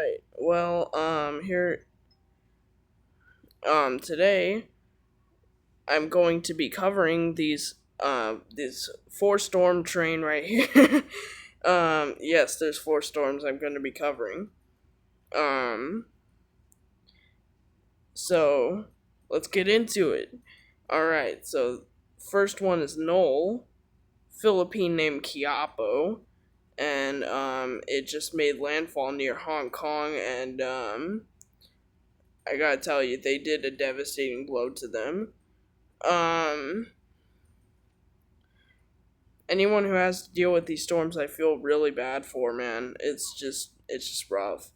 right. Well, here, today I'm going to be covering these four storm train right here. Yes, there's four storms I'm going to be covering. Um, so let's get into it. All right. So first one is Knoll, Philippine named Quiapo, and it just made landfall near Hong Kong, and I gotta tell you, they did a devastating blow to them. Um, Anyone who has to deal with these storms, I feel really bad for, man. It's just rough.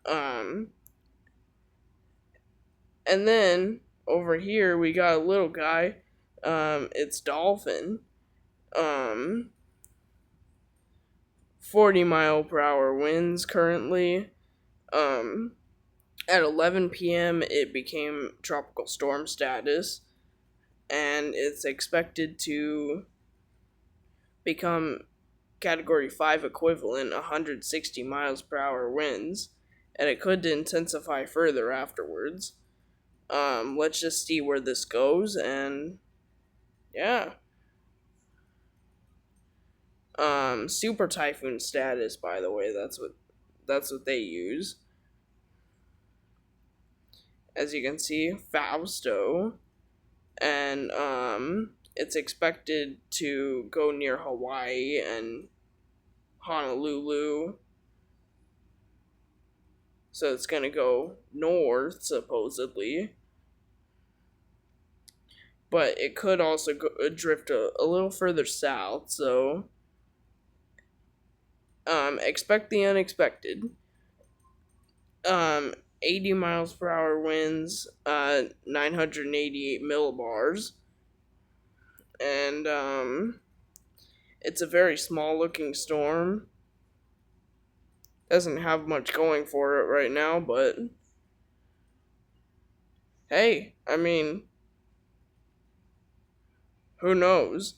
Um, and then over here we got a little guy. It's Dolphin. Um, 40 mile per hour winds currently. Um, at 11 p.m. it became tropical storm status, and it's expected to become Category 5 equivalent 160 miles per hour winds, and it could intensify further afterwards. Let's just see where this goes, and yeah. Super typhoon status, by the way, that's what they use. As you can see, Fausto, and it's expected to go near Hawaii and Honolulu. So it's gonna go north, supposedly, but it could also drift a little further south. So expect the unexpected. 80 miles per hour winds, 988 millibars, and it's a very small looking storm. Doesn't have much going for it right now, but hey, I mean, who knows?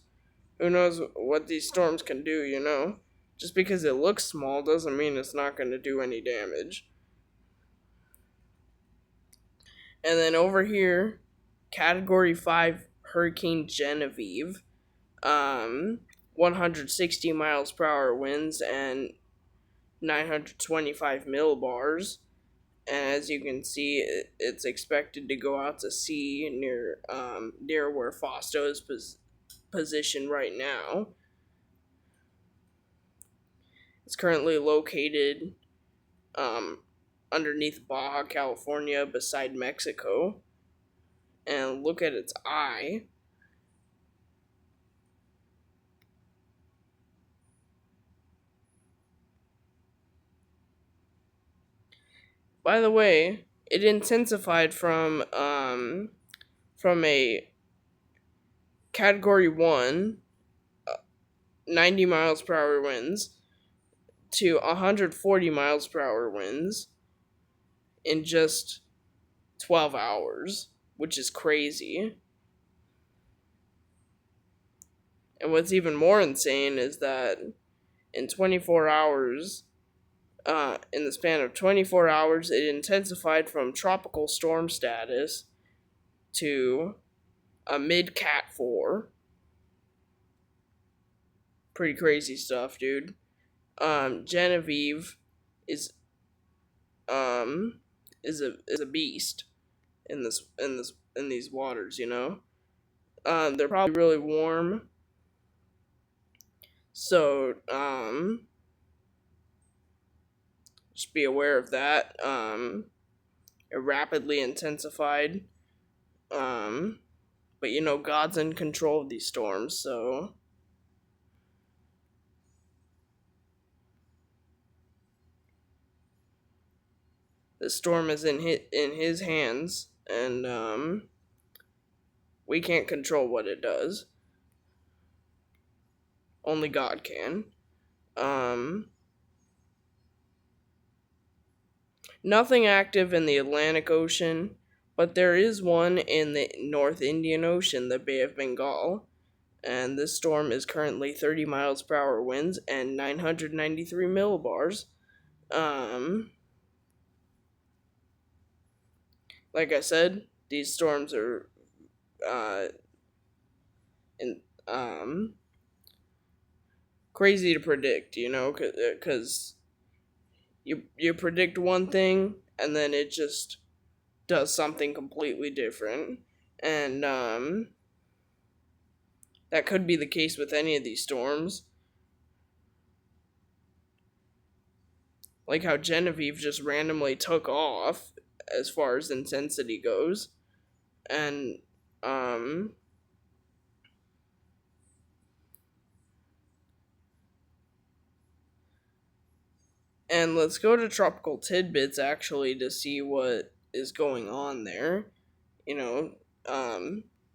Who knows what these storms can do, you know? Just because it looks small doesn't mean it's not going to do any damage. And then over here, Category 5 Hurricane Genevieve. 160 miles per hour winds and 925 millibars. And as you can see, it's expected to go out to sea near where Fausto is positioned right now. It's currently located um, underneath Baja California, beside Mexico. And look at its eye. By the way, it intensified from a Category 1, 90 miles per hour winds, to 140 miles per hour winds in just 12 hours, which is crazy. And what's even more insane is that in 24 hours, in the span of 24 hours, it intensified from tropical storm status to a mid Cat 4. Pretty crazy stuff, dude. Genevieve is um is a beast in these waters, you know. They're probably really warm, so just be aware of that. It rapidly intensified. Um, but you know, God's in control of these storms, so the storm is in His hands, and we can't control what it does. Only God can. Um, Nothing active in the Atlantic Ocean, but there is one in the North Indian Ocean, the Bay of Bengal. And this storm is currently 30 miles per hour winds and 993 millibars. Um, like I said, these storms are uh, in, crazy to predict, because you predict one thing and then it just does something completely different, and that could be the case with any of these storms. Like how Genevieve just randomly took off as far as intensity goes, and um, and let's go to Tropical Tidbits actually to see what is going on there. You know,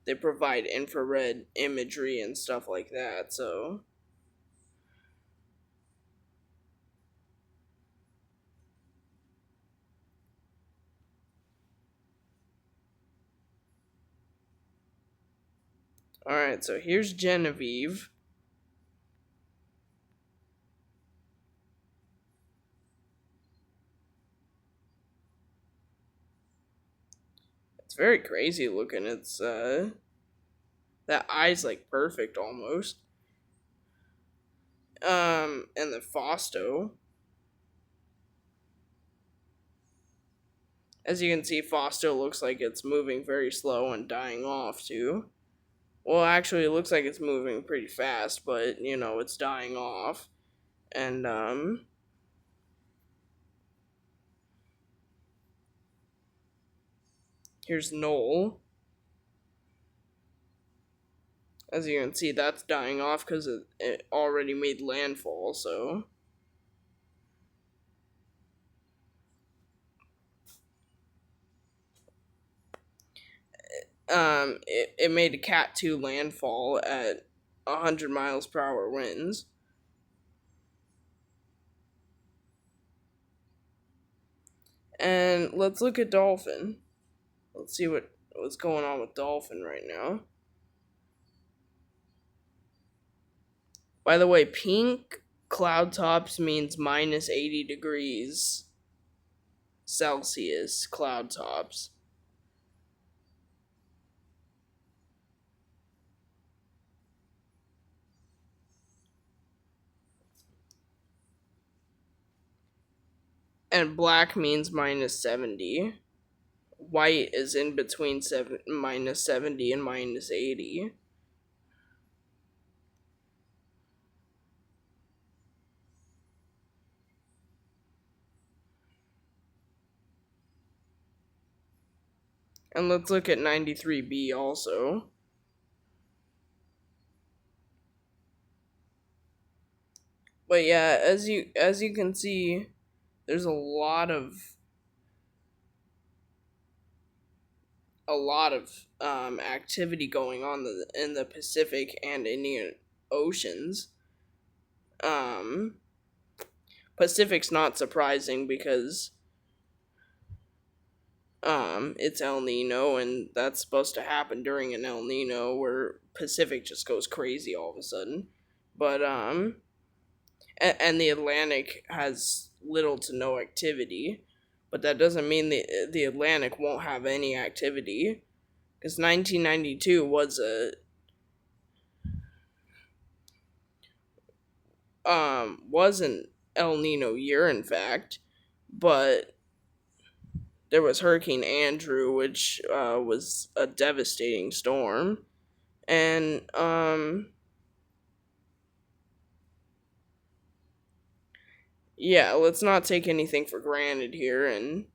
they provide infrared imagery and stuff like that. So, all right. So here's Genevieve. It's very crazy looking. It's that eye's like perfect almost. And the Fausto. As you can see, Fausto looks like it's moving very slow and dying off too. Well, actually, it looks like it's moving pretty fast, but it's dying off. And here's Knoll. As you can see, that's dying off because it already made landfall. So, it made a Cat 2 landfall at 100 miles per hour winds. And let's look at Dolphin. Let's see what's going on with Dolphin right now. By the way, pink cloud tops means minus 80 degrees Celsius cloud tops. And black means minus 70. White is in between minus 70 and minus 80. And let's look at 93B also. But yeah, as you can see, there's a lot of activity going on in the Pacific and Indian Oceans. Um, Pacific's not surprising because it's El Nino, and that's supposed to happen during an El Nino where Pacific just goes crazy all of a sudden. But and the Atlantic has little to no activity, but that doesn't mean the Atlantic won't have any activity, because 1992 was an El Nino year, in fact, but there was Hurricane Andrew, which was a devastating storm, and yeah, let's not take anything for granted here. And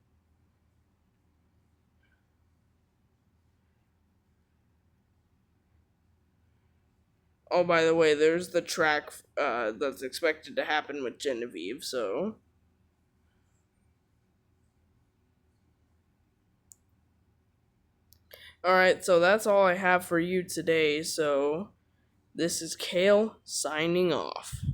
oh, by the way, there's the track that's expected to happen with Genevieve. So, all right, so that's all I have for you today. So, this is Kale signing off.